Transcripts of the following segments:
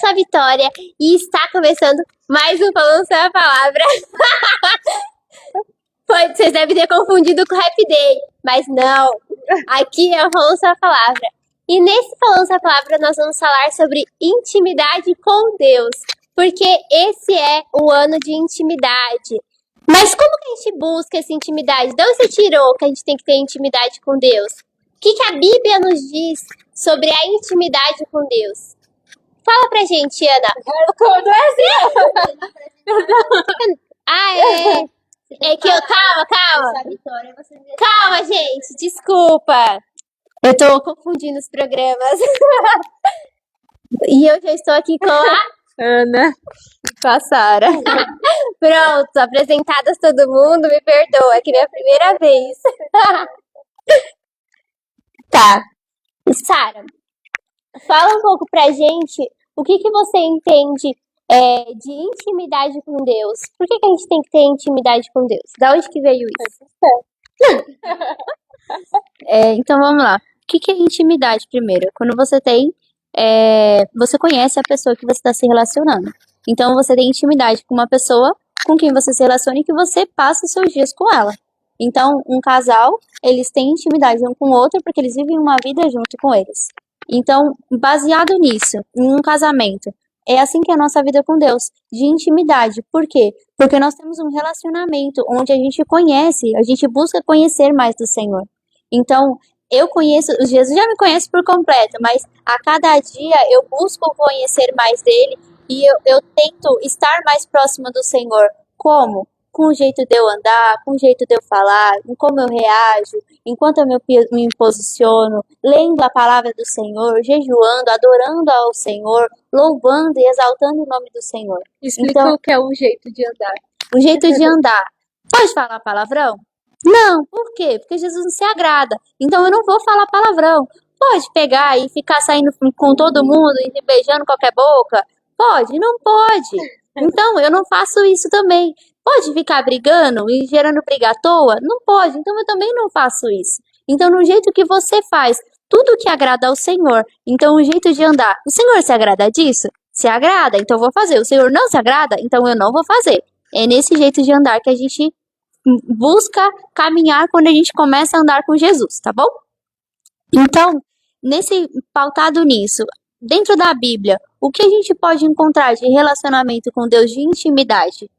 sou a Vitória e está começando mais um Falando Sobre a Palavra. Vocês devem ter confundido com o Happy Day, mas não. Aqui é o Falando Sobre a Palavra. E nesse Falando Sobre a Palavra nós vamos falar sobre intimidade com Deus, porque esse é o ano de intimidade. Mas como que a gente busca essa intimidade? De onde você tirou que a gente tem que ter intimidade com Deus? O que a Bíblia nos diz sobre a intimidade com Deus? Fala pra gente, Ana. Não é assim? É que eu... Calma, gente. Desculpa. Eu tô confundindo os programas. E eu já estou aqui com a Ana. com a Sara. Pronto, apresentadas todo mundo, me perdoa, que é a primeira vez. Tá. Sara, fala um pouco pra gente o que você entende de intimidade com Deus. Por que a gente tem que ter intimidade com Deus? Da onde que veio isso? Então vamos lá. O que é intimidade primeiro? Quando você tem, você conhece a pessoa que você está se relacionando. Então você tem intimidade com uma pessoa com quem você se relaciona e que você passa os seus dias com ela. Então, um casal, eles têm intimidade um com o outro porque eles vivem uma vida junto com eles. Então, baseado nisso, em um casamento, é assim que é a nossa vida com Deus, de intimidade. Por quê? Porque nós temos um relacionamento onde a gente conhece, a gente busca conhecer mais do Senhor. Então, eu conheço, Jesus já me conhece por completo, mas a cada dia eu busco conhecer mais dele e eu tento estar mais próxima do Senhor. Como? Com o jeito de eu andar, com o jeito de eu falar, em como eu reajo, enquanto eu me posiciono, lendo a palavra do Senhor, jejuando, adorando ao Senhor, louvando e exaltando o nome do Senhor. Explica Então, o que é o jeito de andar. o jeito de andar. Pode falar palavrão? Não, por quê? Porque Jesus não se agrada. Então eu não vou falar palavrão. Pode pegar e ficar saindo com todo mundo e beijando qualquer boca? Pode? Não pode. Então eu não faço isso também. Pode ficar brigando e gerando briga à toa? Não pode. Então eu também não faço isso. Então no jeito que você faz, tudo que agrada ao Senhor. Então o jeito de andar. O Senhor se agrada disso? Se agrada, então eu vou fazer. O Senhor não se agrada, então eu não vou fazer. É nesse jeito de andar que a gente busca caminhar quando a gente começa a andar com Jesus, tá bom? Então, pautado nisso, dentro da Bíblia, o que a gente pode encontrar de relacionamento com Deus, de intimidade?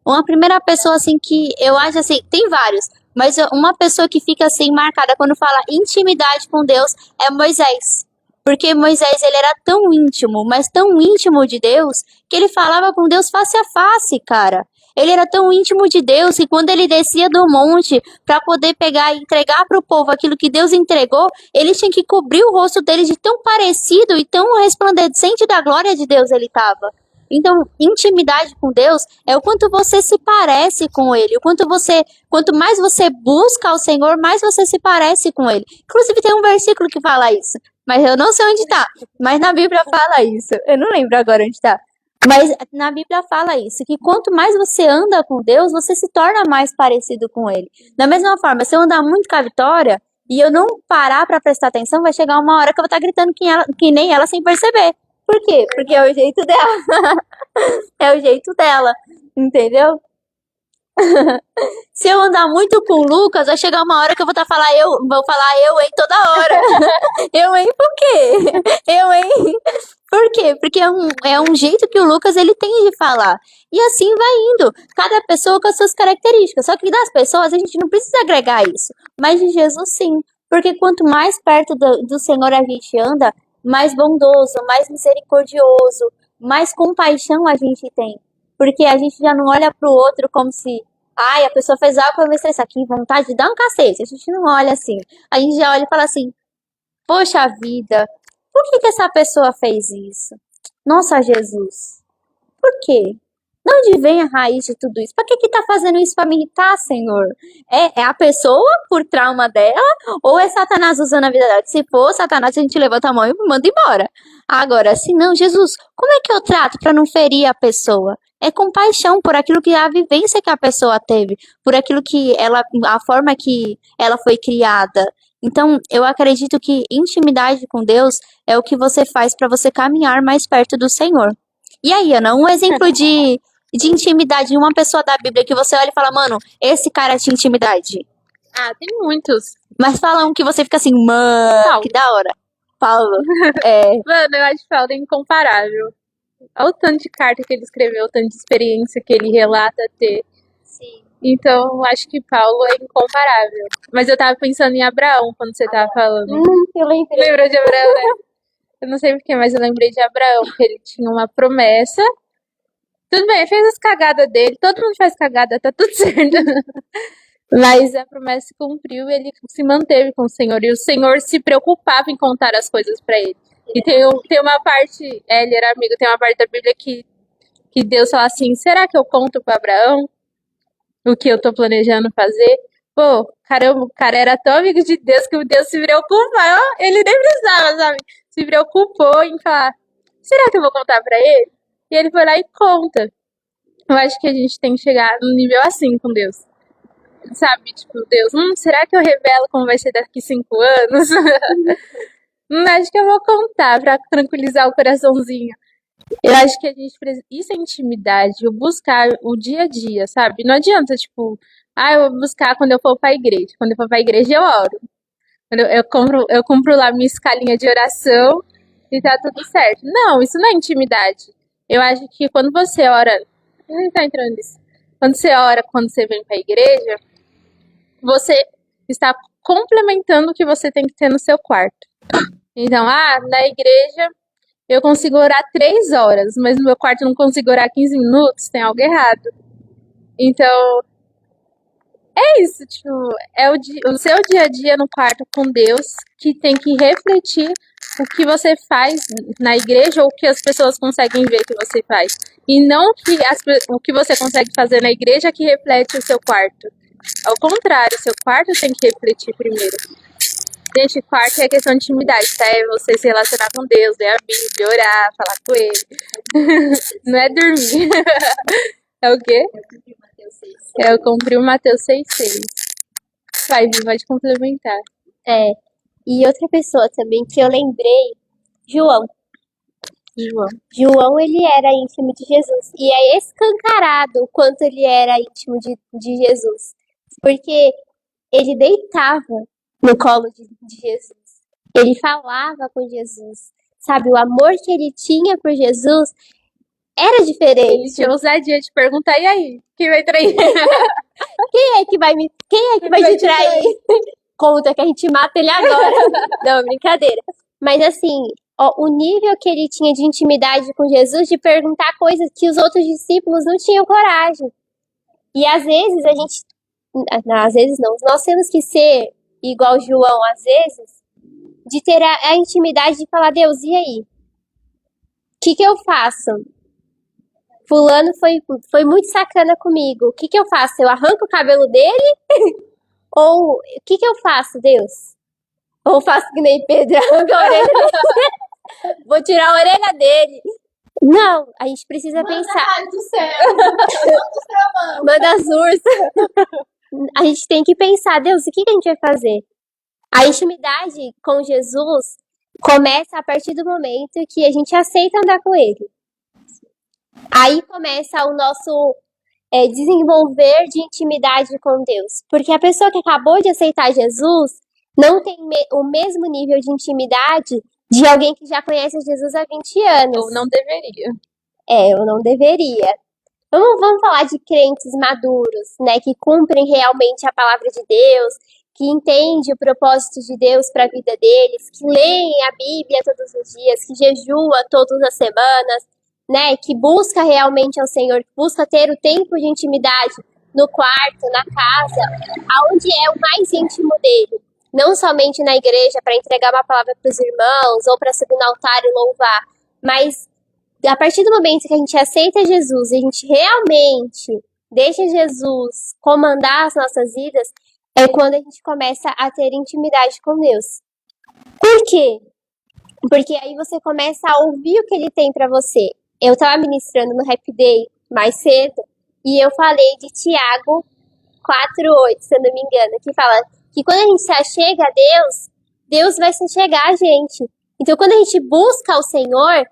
Uma primeira pessoa, assim, que eu acho, assim, tem vários, mas uma pessoa que fica, assim, marcada quando fala intimidade com Deus é Moisés. Porque Moisés, ele era tão íntimo, mas tão íntimo de Deus, que ele falava com Deus face a face, cara. Ele era tão íntimo de Deus que quando ele descia do monte para poder pegar e entregar para o povo aquilo que Deus entregou, ele tinha que cobrir o rosto dele de tão parecido e tão resplandecente da glória de Deus ele estava. Então, intimidade com Deus é o quanto você se parece com Ele, quanto mais você busca ao Senhor, mais você se parece com Ele. Inclusive tem um versículo que fala isso, mas eu não sei onde está. Mas na Bíblia fala isso. Eu não lembro agora onde está. Mas na Bíblia fala isso, que quanto mais você anda com Deus, você se torna mais parecido com Ele. Da mesma forma, se eu andar muito com a Vitória e eu não parar para prestar atenção, vai chegar uma hora que eu vou estar gritando que nem ela sem perceber. Por quê? Porque é o jeito dela. É o jeito dela, entendeu? Se eu andar muito com o Lucas, vai chegar uma hora que eu vou falar eu, hein, toda hora. Eu, hein, por quê? Eu, hein? Por quê? Porque é um jeito que o Lucas ele tem de falar. E assim vai indo. Cada pessoa com as suas características. Só que das pessoas a gente não precisa agregar isso. Mas de Jesus sim. Porque quanto mais perto do Senhor a gente anda, mais bondoso, mais misericordioso, mais compaixão a gente tem. Porque a gente já não olha pro outro como se, a pessoa fez algo, eu vou estressar aqui, vontade de dar um cacete. A gente não olha assim. A gente já olha e fala assim, poxa vida, por que essa pessoa fez isso? Nossa, Jesus, por quê? De onde vem a raiz de tudo isso? Pra que tá fazendo isso pra me irritar, Senhor? É a pessoa por trauma dela ou é Satanás usando a vida dela? Se for Satanás, a gente levanta a mão e manda embora. Agora, se não, Jesus, como é que eu trato pra não ferir a pessoa? É compaixão por aquilo que a vivência que a pessoa teve, por aquilo que a forma que ela foi criada. Então, eu acredito que intimidade com Deus é o que você faz para você caminhar mais perto do Senhor. E aí, Ana, um exemplo de intimidade de uma pessoa da Bíblia que você olha e fala, mano, esse cara tinha intimidade. Ah, tem muitos. Mas fala um que você fica assim, mano, Paulo. que da hora. Paulo. É, Mano, eu acho Paulo incomparável. Olha o tanto de carta que ele escreveu, o tanto de experiência que ele relata ter. Sim. Então, acho que Paulo é incomparável. Mas eu tava pensando em Abraão quando você tava falando. Eu lembrei. Lembrou de Abraão, né? Eu não sei porquê, mas eu lembrei de Abraão, que ele tinha uma promessa. Tudo bem, ele fez as cagadas dele, todo mundo faz cagada, tá tudo certo. Mas a promessa se cumpriu e ele se manteve com o Senhor. E o Senhor se preocupava em contar as coisas pra ele. E tem uma parte, ele era amigo, tem uma parte da Bíblia que Deus fala assim: será que eu conto pra Abraão o que eu tô planejando fazer? Pô, caramba, o cara era tão amigo de Deus que o Deus se preocupa, ó, ele nem precisava, sabe? Se preocupou em falar: será que eu vou contar pra ele? E ele foi lá e conta. Eu acho que a gente tem que chegar num nível assim com Deus. Sabe, tipo, Deus, será que eu revelo como vai ser daqui 5 anos? Acho que eu vou contar pra tranquilizar o coraçãozinho. Eu acho que a gente precisa. Isso é intimidade, o buscar o dia a dia, sabe? Não adianta, tipo, eu vou buscar quando eu for pra igreja. Quando eu for pra igreja, eu oro. Quando eu compro lá minha escalinha de oração e tá tudo certo. Não, isso não é intimidade. Eu acho que quando você ora. Não tá entrando nisso. Quando você ora, quando você vem pra igreja, você está complementando o que você tem que ter no seu quarto. Então, na igreja eu consigo orar 3 horas, mas no meu quarto eu não consigo orar 15 minutos, tem algo errado. Então, é isso, tipo, é o seu dia a dia no quarto com Deus que tem que refletir o que você faz na igreja ou o que as pessoas conseguem ver que você faz. E não o que você consegue fazer na igreja que reflete o seu quarto. Ao contrário, o seu quarto tem que refletir primeiro. Gente, quarto é questão de intimidade, tá? É você se relacionar com Deus, ler a Bíblia, orar, falar com Ele. Não é dormir. É o quê? Eu cumpri o Mateus 6,6. Vai, Vi, pode complementar. É. E outra pessoa também que eu lembrei, João. João, ele era íntimo de Jesus. E é escancarado o quanto ele era íntimo de Jesus. Porque ele deitava no colo de Jesus. Ele falava com Jesus. Sabe, o amor que ele tinha por Jesus era Ele diferente. tinha ousadia de perguntar, e aí? Quem vai trair? Quem é que vai te trair? Conta que a gente mata ele agora. Não, brincadeira. Mas assim, ó, o nível que ele tinha de intimidade com Jesus, de perguntar coisas que os outros discípulos não tinham coragem. E às vezes a gente. Não, às vezes não. Nós temos que ser igual João, às vezes, de ter a intimidade de falar: Deus, e aí? O que eu faço? Fulano foi muito sacana comigo. O que eu faço? Eu arranco o cabelo dele? Ou o que eu faço, Deus? Ou faço que nem Pedro, arranca a orelha dele? Vou tirar a orelha dele. Não, a gente precisa pensar. Do céu. Manda as ursas. A gente tem que pensar, Deus, o que a gente vai fazer? A intimidade com Jesus começa a partir do momento que a gente aceita andar com Ele. Aí começa o nosso desenvolver de intimidade com Deus. Porque a pessoa que acabou de aceitar Jesus não tem o mesmo nível de intimidade de alguém que já conhece Jesus há 20 anos. Ou não deveria. Eu não deveria. Vamos falar de crentes maduros, né? Que cumprem realmente a palavra de Deus, que entendem o propósito de Deus para a vida deles, que leem a Bíblia todos os dias, que jejua todas as semanas, né? Que busca realmente ao Senhor, que busca ter o tempo de intimidade no quarto, na casa, aonde é o mais íntimo dele. Não somente na igreja para entregar uma palavra para os irmãos ou para subir no altar e louvar, mas a partir do momento que a gente aceita Jesus e a gente realmente deixa Jesus comandar as nossas vidas, é quando a gente começa a ter intimidade com Deus. Por quê? Porque aí você começa a ouvir o que Ele tem para você. Eu estava ministrando no Happy Day mais cedo e eu falei de Tiago 4,8, se eu não me engano, que fala que quando a gente se achega a Deus, Deus vai se achegar a gente. Então, quando a gente busca o Senhor,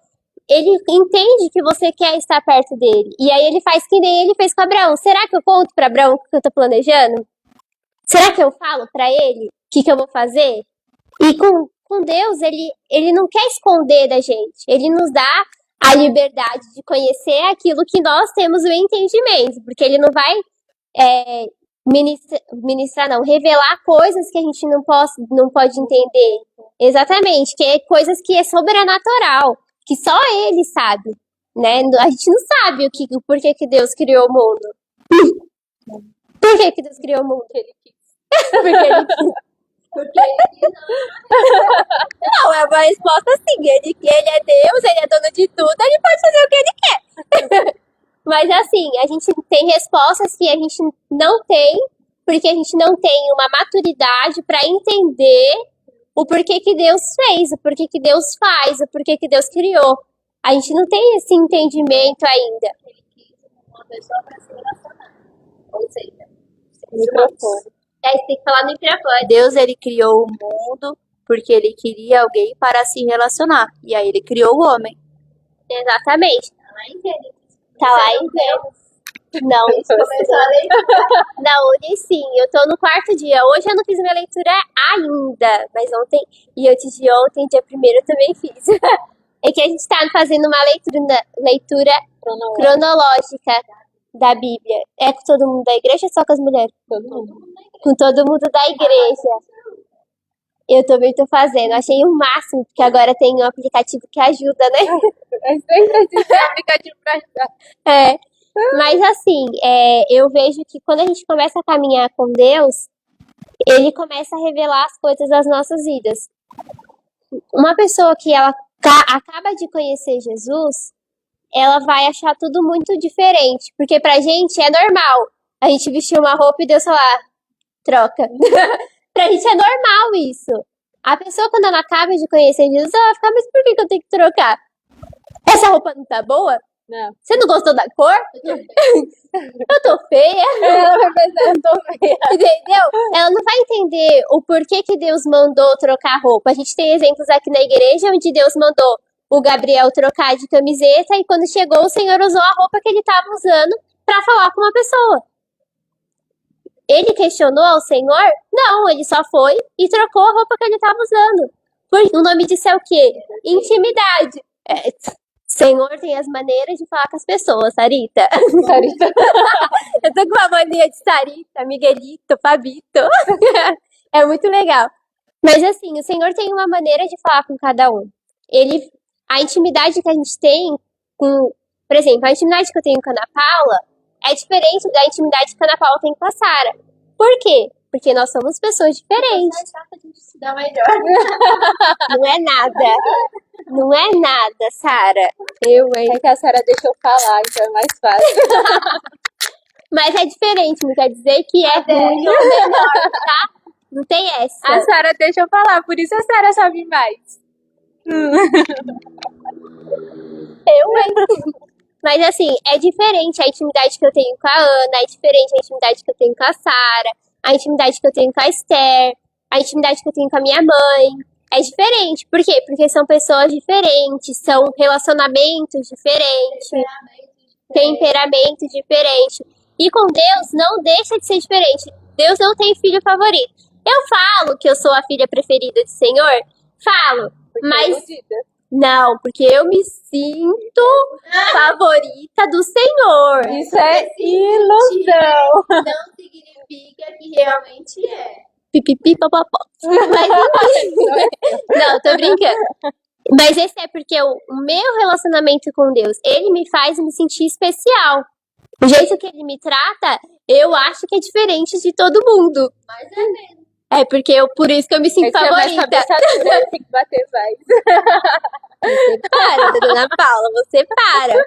ele entende que você quer estar perto dele. E aí ele faz que nem ele fez com Abraão. Será que eu conto para Abraão o que eu tô planejando? Será que eu falo para ele o que eu vou fazer? E com Deus, ele não quer esconder da gente. Ele nos dá a liberdade de conhecer aquilo que nós temos o entendimento. Porque ele não vai revelar coisas que a gente não pode entender. Exatamente, que é coisas que é sobrenatural, que só ele sabe, né? A gente não sabe o porquê que Deus criou o mundo. Por que Deus criou o mundo? Porque ele quis. Porque ele Não, é uma resposta assim. Ele é Deus, ele é dono de tudo, ele pode fazer o que ele quer. Mas assim, a gente tem respostas que a gente não tem, porque a gente não tem uma maturidade para entender o porquê que Deus fez, o porquê que Deus faz, o porquê que Deus criou. A gente não tem esse entendimento ainda. quis uma pessoa para se relacionar. Ou seja, Microfone. Aí você tem que falar no microfone. Deus, ele criou o mundo porque ele queria alguém para se relacionar. E aí ele criou o homem. Exatamente. tá lá em Gênesis. Tá lá em Gênesis. Não, isso Começou a leitura. não, hoje sim. Eu tô no quarto dia. Hoje eu não fiz minha leitura ainda, mas ontem e antes de ontem, dia 1º, eu também fiz. É que a gente tá fazendo uma leitura cronológica da Bíblia. É com todo mundo da igreja ou só com as mulheres? Todo mundo. Com todo mundo da igreja. Eu também tô fazendo. Achei o máximo, porque agora tem um aplicativo que ajuda, né? É sempre existe um aplicativo pra ajudar. É. Mas assim, eu vejo que quando a gente começa a caminhar com Deus, ele começa a revelar as coisas das nossas vidas. Uma pessoa que ela acaba de conhecer Jesus, ela vai achar tudo muito diferente. Porque pra gente é normal a gente vestir uma roupa e Deus falar, troca. Pra gente é normal isso. A pessoa, quando ela acaba de conhecer Jesus, ela vai ficar, mas por que eu tenho que trocar? Essa roupa não tá boa? Não. Você não gostou da cor? Eu tô feia. Ela vai pensar, eu tô feia. Entendeu? Ela não vai entender o porquê que Deus mandou trocar roupa. A gente tem exemplos aqui na igreja onde Deus mandou o Gabriel trocar de camiseta e quando chegou o Senhor usou a roupa que ele estava usando para falar com uma pessoa. Ele questionou ao Senhor? Não, ele só foi e trocou a roupa que ele estava usando. O nome disso é o quê? Intimidade. Senhor tem as maneiras de falar com as pessoas, Sarita. Sarita. Eu tô com uma mania de Sarita, Miguelito, Fabito. É muito legal. Mas assim, o Senhor tem uma maneira de falar com cada um. A intimidade que a gente tem por exemplo, a intimidade que eu tenho com a Ana Paula é diferente da intimidade que a Ana Paula tem com a Sara. Por quê? Porque nós somos pessoas diferentes. É chato a gente se dar melhor. Não é nada. Não é nada, Sara. É que a Sara deixou falar, então é mais fácil. Mas é diferente, não quer dizer que é ruim ou melhor, tá? Não tem essa. A Sara deixou falar, por isso a Sara sabe mais. Mas assim, é diferente a intimidade que eu tenho com a Ana, é diferente a intimidade que eu tenho com a Sara, a intimidade que eu tenho com a Esther, a intimidade que eu tenho com a minha mãe. É diferente. Por quê? Porque são pessoas diferentes, são relacionamentos diferentes, temperamento diferente. E com Deus não deixa de ser diferente. Deus não tem filho favorito. Eu falo que eu sou a filha preferida do Senhor? Falo. Mas não, porque eu me sinto favorita do Senhor. Isso é ilusão. Não significa que realmente é. Pipipi, papapó. Mas não, tô brincando. Mas esse é porque o meu relacionamento com Deus, ele me faz me sentir especial. O jeito que ele me trata, eu acho que é diferente de todo mundo. Mas é mesmo. É porque por isso que eu me sinto favorita. Tem que bater mais. Você para, dona Paula, você para.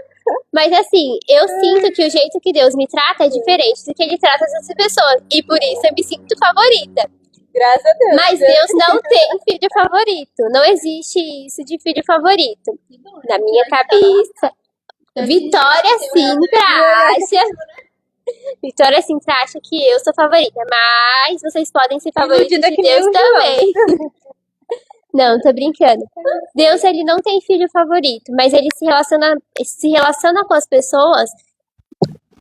Mas assim, eu sinto que o jeito que Deus me trata é diferente do que ele trata as outras pessoas. E por isso eu me sinto favorita. Graças a Deus. Mas Deus não tem filho favorito. Não existe isso de filho favorito. Na minha cabeça. Vitória sempre acha. Vitória Sintra acha que eu sou favorita, mas vocês podem ser favoritos Iludida de que nem Deus o João. também. Não, tô brincando. Deus, ele não tem filho favorito, mas ele se relaciona com as pessoas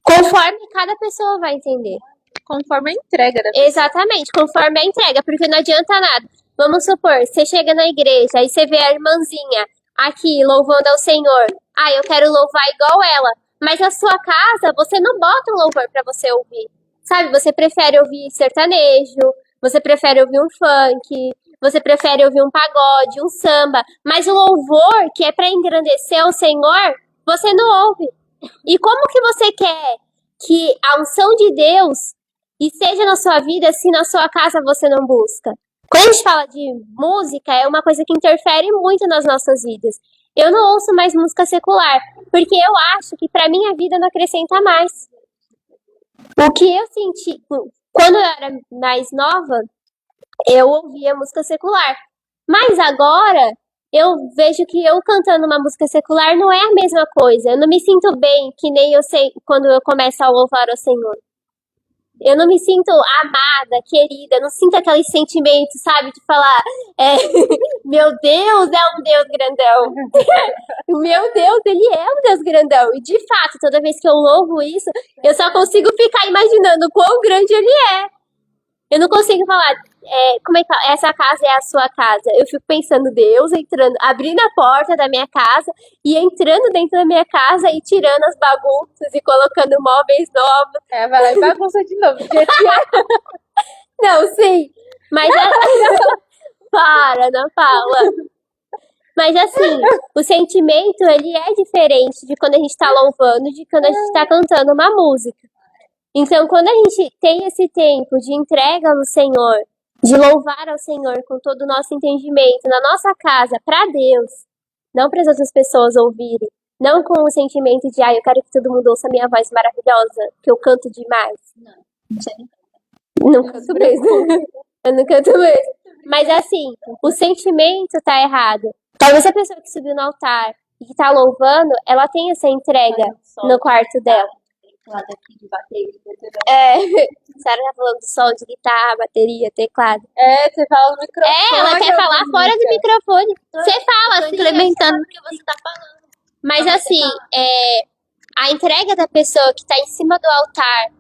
conforme cada pessoa vai entender. Conforme a entrega da Exatamente, conforme a entrega, porque não adianta nada. Vamos supor, você chega na igreja e você vê a irmãzinha aqui louvando ao Senhor. Ah, eu quero louvar igual ela. Mas na sua casa, você não bota um louvor pra você ouvir. Sabe, você prefere ouvir sertanejo, você prefere ouvir um funk, você prefere ouvir um pagode, um samba. Mas o louvor, que é pra engrandecer ao Senhor, você não ouve. E como que você quer que a unção de Deus esteja na sua vida se na sua casa você não busca? Quando a gente fala de música, é uma coisa que interfere muito nas nossas vidas. Eu não ouço mais música secular, porque eu acho que pra minha vida não acrescenta mais. O que eu senti quando eu era mais nova, eu ouvia música secular. Mas agora eu vejo que eu cantando uma música secular não é a mesma coisa. Eu não me sinto bem, que nem eu sei quando eu começo a louvar ao Senhor. Eu não me sinto amada, querida, não sinto aquele sentimento, sabe, de falar, meu Deus é um Deus grandão. Meu Deus, ele é um Deus grandão. E de fato, toda vez que eu louvo isso, eu só consigo ficar imaginando quão grande ele é. Eu não consigo falar, como é que fala? Essa casa é a sua casa. Eu fico pensando, Deus entrando, abrindo a porta da minha casa e entrando dentro da minha casa e tirando as bagunças e colocando móveis novos. Vai lá e bagunça de novo. Do jeito que é. Não, sim. Mas para, não fala. Mas assim, o sentimento, ele é diferente de quando a gente tá louvando, de quando a gente tá cantando uma música. Então, quando a gente tem esse tempo de entrega no Senhor, de louvar ao Senhor com todo o nosso entendimento, na nossa casa, para Deus, não para as outras pessoas ouvirem, não com o sentimento de, eu quero que todo mundo ouça a minha voz maravilhosa, que eu canto demais. Não canto mesmo. Eu não canto mesmo. Mas assim, o sentimento tá errado. Talvez a pessoa que subiu no altar e que tá louvando, ela tenha essa entrega no quarto dela. Aqui de bateria, Sarah tá falando do som de guitarra, bateria, teclado. Você fala no microfone. Ela quer falar fora do microfone. Você fala, assim, Implementando. o que você tá falando. Mas assim, a entrega da pessoa que tá em cima do altar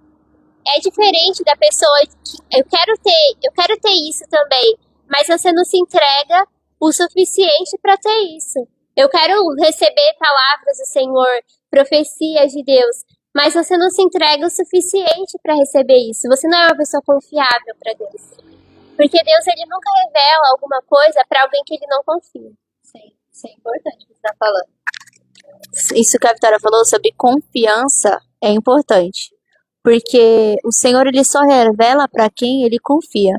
é diferente da pessoa que eu quero ter isso também, mas você não se entrega o suficiente para ter isso. Eu quero receber palavras do Senhor, profecias de Deus, mas você não se entrega o suficiente para receber isso. Você não é uma pessoa confiável para Deus. Porque Deus, ele nunca revela alguma coisa para alguém que ele não confia. Sim, isso é importante o que você tá falando. Isso que a Vitória falou sobre confiança é importante. Porque o Senhor, ele só revela para quem ele confia.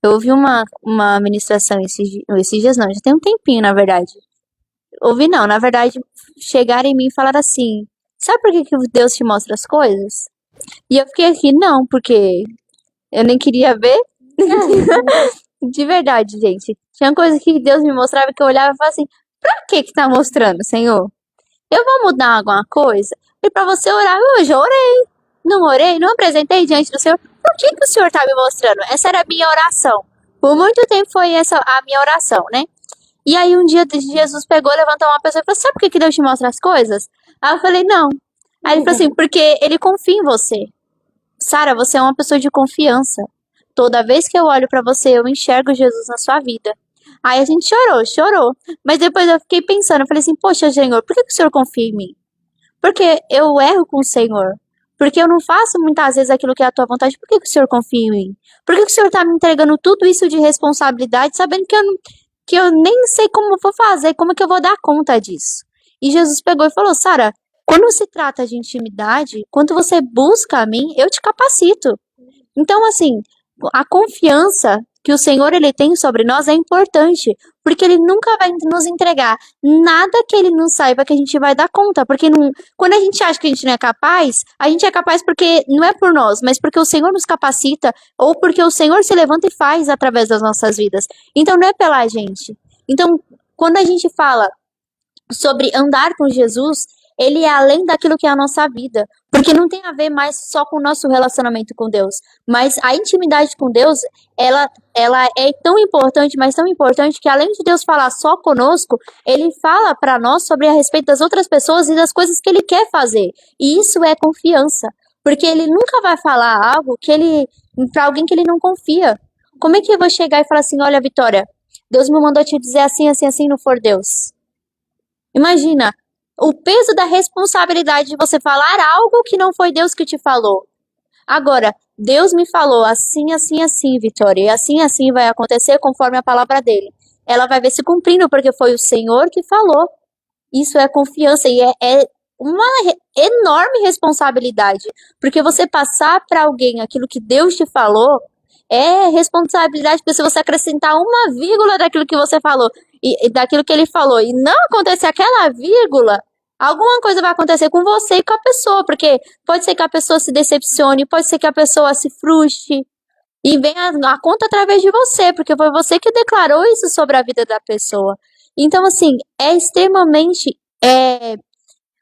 Eu ouvi uma ministração esses dias, não, já tem um tempinho, na verdade. Ouvi não, na verdade, chegaram em mim e falaram assim, sabe por que Deus te mostra as coisas? E eu fiquei aqui, não, porque eu nem queria ver. De verdade, gente. Tinha coisa que Deus me mostrava que eu olhava e falava assim, pra que tá mostrando, Senhor? Eu vou mudar alguma coisa? E pra você orar, eu já orei. Não orei, não apresentei diante do Senhor. Por que o Senhor tá me mostrando? Essa era a minha oração. Por muito tempo foi essa a minha oração, né? E aí um dia Jesus pegou, levantou uma pessoa e falou, sabe por que Deus te mostra as coisas? Aí eu falei, não. Aí ele falou assim, porque ele confia em você. Sara, você é uma pessoa de confiança. Toda vez que eu olho pra você, eu enxergo Jesus na sua vida. Aí a gente chorou. Mas depois eu fiquei pensando, eu falei assim, poxa, Senhor, por que o Senhor confia em mim? Porque eu erro com o Senhor. Porque eu não faço muitas vezes aquilo que é a tua vontade. Por que o Senhor confia em mim? Por que o Senhor tá me entregando tudo isso de responsabilidade, sabendo que eu nem sei como eu vou fazer, como é que eu vou dar conta disso? E Jesus pegou e falou, Sara, quando se trata de intimidade, quando você busca a mim, eu te capacito. Então, assim, a confiança que o Senhor ele tem sobre nós é importante, porque ele nunca vai nos entregar nada que ele não saiba que a gente vai dar conta, porque quando a gente acha que a gente não é capaz, a gente é capaz porque não é por nós, mas porque o Senhor nos capacita, ou porque o Senhor se levanta e faz através das nossas vidas. Então não é pela gente. Então, quando a gente fala sobre andar com Jesus, ele é além daquilo que é a nossa vida. Porque não tem a ver mais só com o nosso relacionamento com Deus. Mas a intimidade com Deus, ela é tão importante, mas tão importante que além de Deus falar só conosco, ele fala para nós sobre a respeito das outras pessoas e das coisas que ele quer fazer. E isso é confiança. Porque ele nunca vai falar algo que ele para alguém que ele não confia. Como é que eu vou chegar e falar assim, olha, Vitória, Deus me mandou te dizer assim, assim, assim, não for Deus? Imagina o peso da responsabilidade de você falar algo que não foi Deus que te falou. Agora, Deus me falou assim, assim, assim, Vitória, e assim, assim vai acontecer conforme a palavra dele. Ela vai ver se cumprindo, porque foi o Senhor que falou. Isso é confiança e é uma enorme responsabilidade. Porque você passar para alguém aquilo que Deus te falou é responsabilidade, porque se você acrescentar uma vírgula daquilo que você falou e daquilo que ele falou e não acontecer aquela vírgula, alguma coisa vai acontecer com você e com a pessoa, porque pode ser que a pessoa se decepcione, pode ser que a pessoa se frustre e venha a conta através de você, porque foi você que declarou isso sobre a vida da pessoa. Então, assim, é extremamente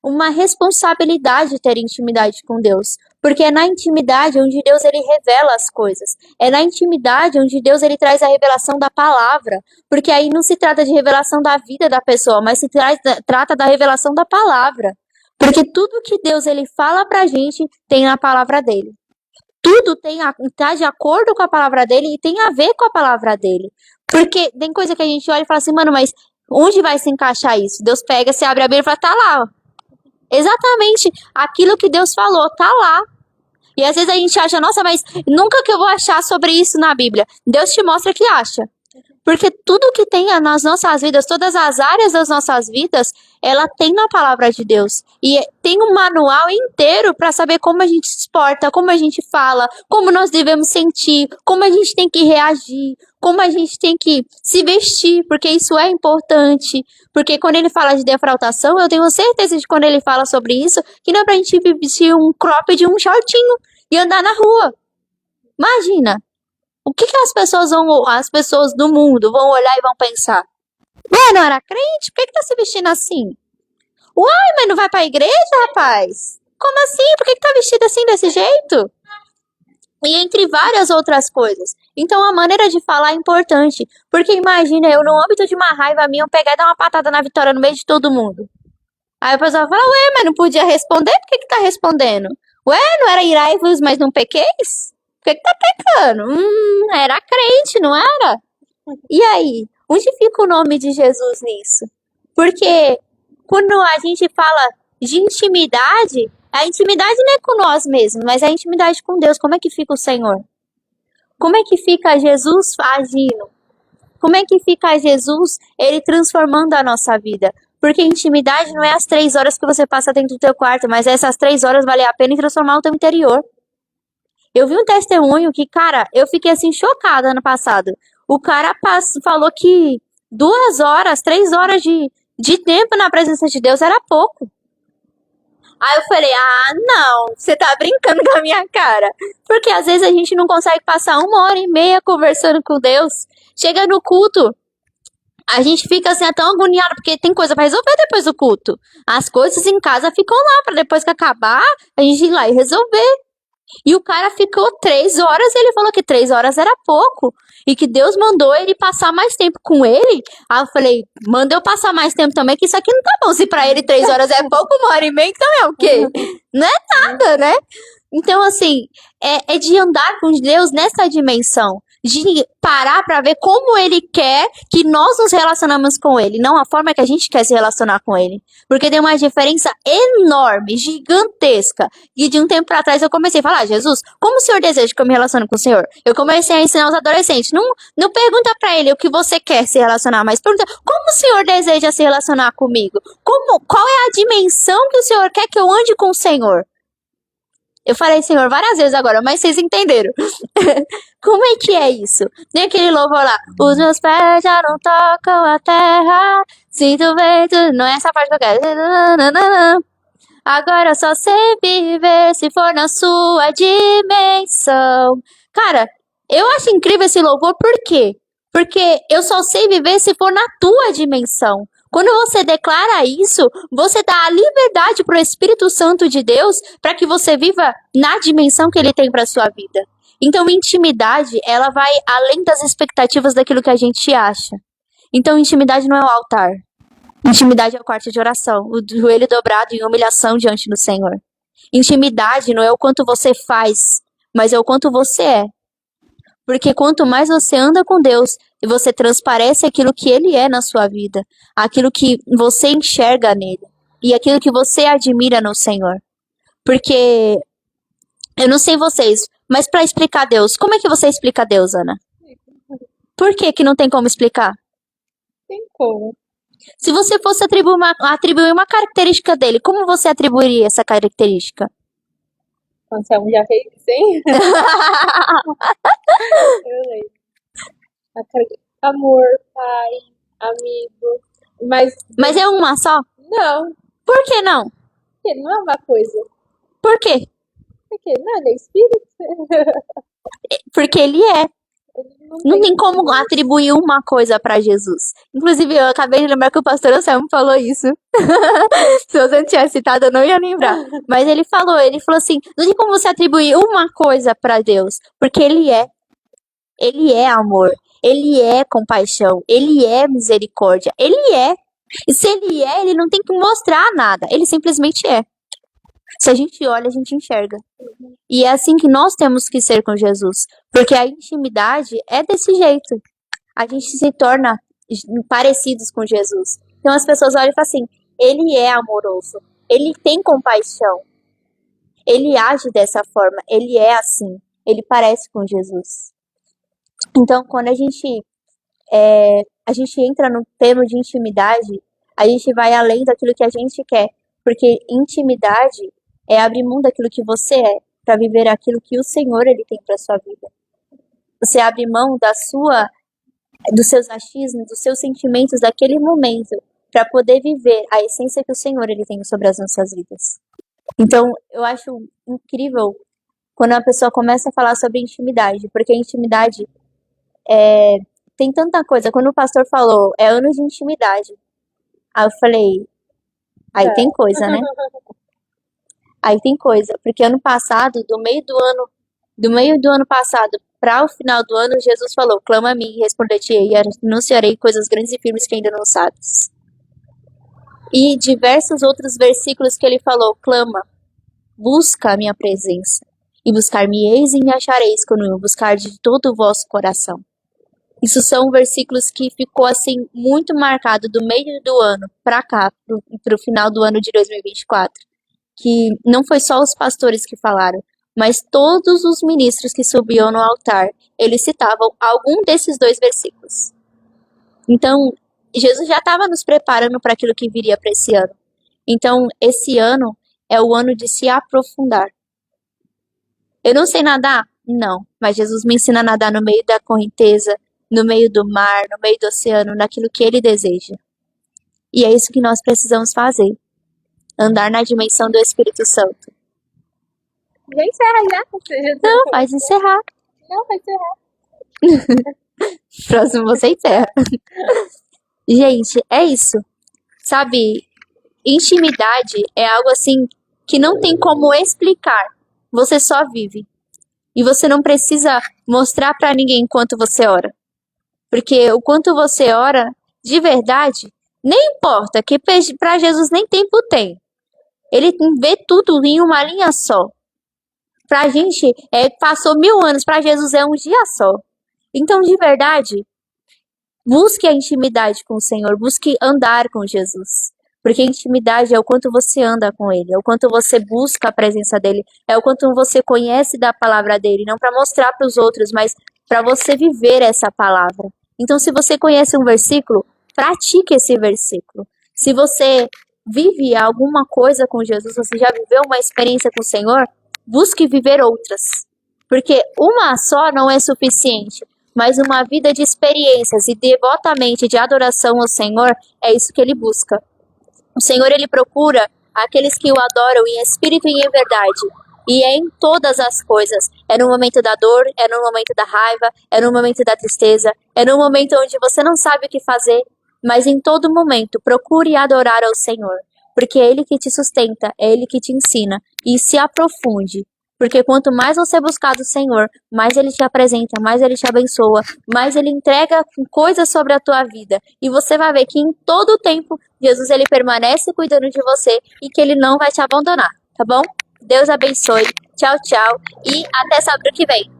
uma responsabilidade ter intimidade com Deus, porque é na intimidade onde Deus ele revela as coisas, é na intimidade onde Deus ele traz a revelação da palavra, porque aí não se trata de revelação da vida da pessoa, mas trata da revelação da palavra, porque tudo que Deus ele fala pra gente tem na palavra dele. Tudo tá de acordo com a palavra dele e tem a ver com a palavra dele. Porque tem coisa que a gente olha e fala assim, mano, mas onde vai se encaixar isso? Deus pega, se abre a Bíblia e fala, tá lá, ó. Exatamente aquilo que Deus falou, tá lá. E às vezes a gente acha, nossa, mas nunca que eu vou achar sobre isso na Bíblia. Deus te mostra que acha. Porque tudo que tem nas nossas vidas, todas as áreas das nossas vidas, ela tem na palavra de Deus. E tem um manual inteiro para saber como a gente se porta, como a gente fala, como nós devemos sentir, como a gente tem que reagir, como a gente tem que se vestir, porque isso é importante. Porque quando ele fala de defraudação, eu tenho certeza de que quando ele fala sobre isso, que não é pra gente vestir um crop de um shortinho e andar na rua. Imagina. O que as pessoas do mundo vão olhar e vão pensar? Ué, não era crente? Por que tá se vestindo assim? Uai, mas não vai pra igreja, rapaz? Como assim? Por que tá vestido assim, desse jeito? E entre várias outras coisas. Então a maneira de falar é importante. Porque imagina, eu no âmbito de uma raiva minha, eu pegar e dar uma patada na Vitória no meio de todo mundo. Aí a pessoa fala, ué, mas não podia responder? Por que tá respondendo? Ué, não era irai-vos, mas não pequeis? Por que tá pecando? Era crente, não era? E aí? Onde fica o nome de Jesus nisso? Porque quando a gente fala de intimidade, a intimidade não é com nós mesmos, mas a intimidade com Deus. Como é que fica o Senhor? Como é que fica Jesus agindo? Como é que fica Jesus, ele transformando a nossa vida? Porque intimidade não é as 3 horas que você passa dentro do teu quarto, mas essas 3 horas vale a pena em transformar o teu interior. Eu vi um testemunho que, cara, eu fiquei assim chocada ano passado. O cara falou que 2 horas, 3 horas de tempo na presença de Deus era pouco. Aí eu falei, não, você tá brincando com a minha cara. Porque às vezes a gente não consegue passar 1h30 conversando com Deus. Chega no culto, a gente fica assim tão agoniado, porque tem coisa pra resolver depois do culto. As coisas em casa ficam lá, pra depois que acabar, a gente ir lá e resolver. E o cara ficou 3 horas e ele falou que 3 horas era pouco. E que Deus mandou ele passar mais tempo com ele. Aí eu falei, manda eu passar mais tempo também, que isso aqui não tá bom. Se pra ele 3 horas é pouco, 1h30, então é o quê? Não é nada, né? Então, assim, é de andar com Deus nessa dimensão. De parar pra ver como Ele quer que nós nos relacionamos com Ele. Não a forma que a gente quer se relacionar com Ele. Porque tem uma diferença enorme, gigantesca. E de um tempo pra trás eu comecei a falar, Jesus, como o Senhor deseja que eu me relacione com o Senhor? Eu comecei a ensinar os adolescentes. Não pergunta pra ele o que você quer se relacionar, mas pergunta como o Senhor deseja se relacionar comigo? Qual é a dimensão que o Senhor quer que eu ande com o Senhor? Eu falei Senhor várias vezes agora, mas vocês entenderam. Como é que é isso? Tem aquele louvor lá. Os meus pés já não tocam a terra. Sinto o vento. Não é essa parte que eu quero. Agora eu só sei viver se for na sua dimensão. Cara, eu acho incrível esse louvor, por quê? Porque eu só sei viver se for na tua dimensão. Quando você declara isso, você dá a liberdade para o Espírito Santo de Deus para que você viva na dimensão que ele tem para sua vida. Então, intimidade, ela vai além das expectativas daquilo que a gente acha. Então, intimidade não é o altar. Intimidade é o quarto de oração, o joelho dobrado em humilhação diante do Senhor. Intimidade não é o quanto você faz, mas é o quanto você é. Porque quanto mais você anda com Deus e você transparece aquilo que Ele é na sua vida, aquilo que você enxerga nele e aquilo que você admira no Senhor. Porque eu não sei vocês, mas para explicar Deus, como é que você explica Deus, Ana? Por que não tem como explicar? Tem como. Se você fosse atribuir uma característica dele, como você atribuiria essa característica? Anselmo já fez isso, hein? Eu lembro. Amor, pai, amigo. Mas é uma só? Não, Por que não? porque não é uma coisa. Por quê? Porque não, ele é espírito. Porque ele é. Ele Não tem como atribuir uma coisa pra Jesus. Inclusive, eu acabei de lembrar que o pastor Anselmo falou isso. Se você não tivesse citado, eu não ia lembrar. Mas ele falou assim, não tem como você atribuir uma coisa pra Deus, porque ele é. Ele é amor, ele é compaixão, ele é misericórdia, ele é. E se ele é, ele não tem que mostrar nada, ele simplesmente é. Se a gente olha, a gente enxerga. E é assim que nós temos que ser com Jesus. Porque a intimidade é desse jeito. A gente se torna parecidos com Jesus. Então as pessoas olham e falam assim, ele é amoroso, ele tem compaixão, ele age dessa forma, ele é assim, ele parece com Jesus. Então quando a gente entra no tema de intimidade, a gente vai além daquilo que a gente quer. Porque intimidade é abrir mão daquilo que você é para viver aquilo que o Senhor ele tem para sua vida. Você abre mão dos seus achismos, dos seus sentimentos daquele momento para poder viver a essência que o Senhor ele tem sobre as nossas vidas. Então, eu acho incrível quando a pessoa começa a falar sobre intimidade, porque a intimidade tem tanta coisa. Quando o pastor falou, é anos de intimidade. Aí eu falei, aí tem coisa, né? Aí tem coisa, porque ano passado, do meio do ano passado para o final do ano, Jesus falou, clama a mim e responder-te-ei, e anunciarei coisas grandes e firmes que ainda não sabes. E diversos outros versículos que ele falou, clama, busca a minha presença, e buscar-me-eis e me achareis quando eu buscar de todo o vosso coração. Isso são versículos que ficou assim muito marcado do meio do ano para cá, pro final do ano de 2024. Que não foi só os pastores que falaram, mas todos os ministros que subiam no altar, eles citavam algum desses dois versículos. Então, Jesus já estava nos preparando para aquilo que viria para esse ano. Então, esse ano é o ano de se aprofundar. Eu não sei nadar? Não, mas Jesus me ensina a nadar no meio da correnteza, no meio do mar, no meio do oceano, naquilo que Ele deseja. E é isso que nós precisamos fazer. Andar na dimensão do Espírito Santo. Já encerra já. Não, faz encerrar. Não, vai encerrar. Próximo você encerra. Gente, é isso. Sabe, intimidade é algo assim que não tem como explicar. Você só vive. E você não precisa mostrar pra ninguém quanto você ora. Porque o quanto você ora, de verdade, nem importa, que pra Jesus nem tempo tem. Ele vê tudo em uma linha só. Pra gente, passou 1000 anos, pra Jesus é um dia só. Então, de verdade, busque a intimidade com o Senhor, busque andar com Jesus. Porque a intimidade é o quanto você anda com Ele, é o quanto você busca a presença dEle, é o quanto você conhece da palavra dEle, não para mostrar para os outros, mas para você viver essa palavra. Então, se você conhece um versículo, pratique esse versículo. Se você vive alguma coisa com Jesus, você já viveu uma experiência com o Senhor, busque viver outras. Porque uma só não é suficiente, mas uma vida de experiências e devotamente de adoração ao Senhor, é isso que Ele busca. O Senhor, Ele procura aqueles que o adoram em espírito e em verdade. E é em todas as coisas. É no momento da dor, é no momento da raiva, é no momento da tristeza, é no momento onde você não sabe o que fazer, mas em todo momento procure adorar ao Senhor, porque é Ele que te sustenta, é Ele que te ensina, e se aprofunde. Porque quanto mais você buscar do Senhor, mais Ele te apresenta, mais Ele te abençoa, mais Ele entrega coisas sobre a tua vida. E você vai ver que em todo o tempo, Jesus Ele permanece cuidando de você e que Ele não vai te abandonar, tá bom? Deus abençoe. Tchau, tchau. E até sábado que vem.